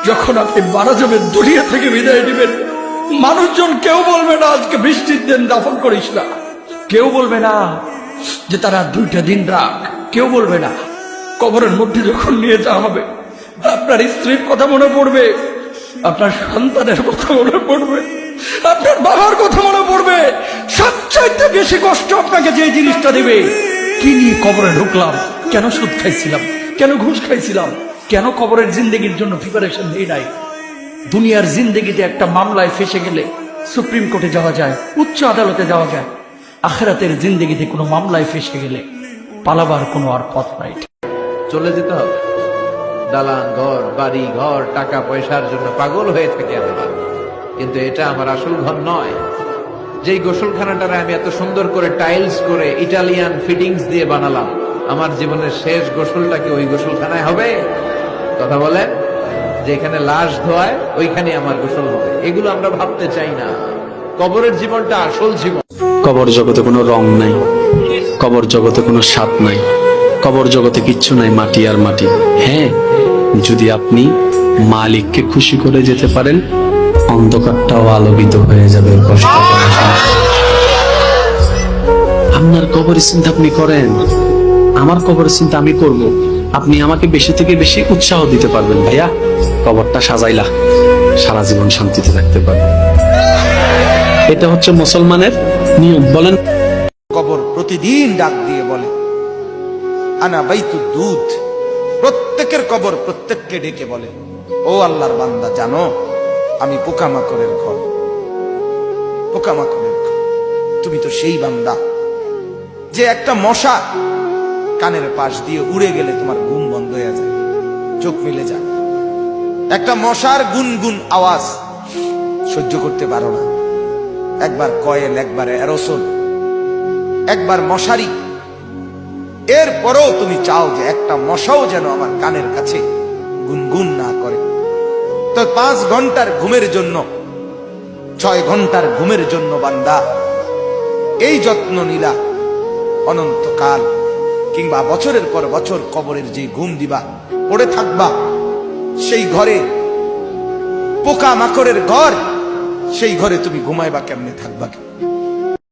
যখন আপনি মারা যাবেন, দুনিয়া থেকে বিদায় নেবেন, মানুষজন কেউ বলবে না আজকে বৃষ্টির দিন দাফন করিস না, কেউ বলবে না যে তারা 2টা দিন রাখ, কেউ বলবে না। কবরের মধ্যে যখন নিয়ে যাওয়া হবে, আপনার স্ত্রীর কথা মনে পড়বে, আপনার সন্তানের কথা মনে পড়বে, আপনার বাবার কথা মনে পড়বে। সবচাইতে বেশি কষ্ট আপনাকে যে জিনিসটা দেবে, কি নিয়ে কবরে ঢুকলাম, কেন সুদ খাইছিলাম, কেন ঘুষ খাইছিলাম, কেন কবরের জিন্দেগির জন্য প্রিপারেশন নেই নাই। দুনিয়ার জিন্দেগিতে একটা মামলায় ফেসে গেলে সুপ্রিম কোর্টে যাওয়া যায়, উচ্চ আদালতে যাওয়া যায়। আখিরাতের জিন্দেগিতে কোনো মামলায় ফেসে গেলে পালাবার কোনো আর পথ নাই। চলে যেতে হবে। দালান ঘর, বাড়ি ঘর, টাকা পয়সার জন্য পাগল হয়ে থাকি আমরা, কিন্তু এটা আমার আসল ঘর নয়। যেই গোসলখানাটারে আমি এত সুন্দর করে টাইলস করে ইটালিয়ান ফিটিংস দিয়ে বানালাম, আমার জীবনের শেষ গোসলটা কি ওই গোসলখানায় হবে? কথা বলেন, যেখানে লাশ ধোয়ায় ওইখানে আমার গোসল হবে। এগুলো আমরা ভাবতে চাই না। কবরের জীবনটা আসল জীবন। কবর জগতে কোনো রং নাই, কবর জগতে কোনো স্বাদ নাই, কবর জগতে কিচ্ছু নাই, মাটি আর মাটি। হ্যাঁ, যদি আপনি মালিককে খুশি করে যেতে পারেন, অন্ধকারটাও আলোকিত হয়ে যাবে। কষ্ট করার সময় আপনার কবরের চিন্তা আপনি করেন, আমার কবরের চিন্তা আমি করব। আপনি আমাকে বেশি থেকে বেশি উৎসাহ দিতে পারবেন, ভাইয়া কবরটা সাজাইলা, সারা জীবন শান্তিতে থাকতে পারবেন। এটা হচ্ছে মুসলমানের নিয়ম। বলেন, কবর প্রতিদিন ডাক দিয়ে বলে আনা বাইতু দুধ। প্রত্যেকের কবর প্রত্যেককে ডেকে বলে, ও আল্লাহর বান্দা, জানো আমি পোকামাকড়ের ঘর, পোকামাকড়ের ঘর। তুমি তো সেই বান্দা যে একটা মশা কানের পাশ দিয়ে উড়ে গেলে তোমার ঘুম বন্ধ হয়ে যায়, চোখ মিলে যায়। একটা মশার গুনগুন আওয়াজ সহ্য করতে পারো না। একবার কয়েল, একবার অ্যারোসোল, একবার মশারি, এরপরও তুমি চাও যে একটা মশাও যেন আমার কানের কাছে গুনগুন না করে। তো 5 ঘন্টার ঘুমের জন্য, 6 ঘন্টার ঘুমের জন্য বান্দা এই যত্ন নিলা, অনন্তকাল কিংবা বছরের পর বছর কবরের যে ঘুম দিবা, পড়ে থাকবা সেই ঘরে, পোকা মাকড়ের ঘর, সেই ঘরে তুমি ঘুমাইবা কেমনে, থাকবা?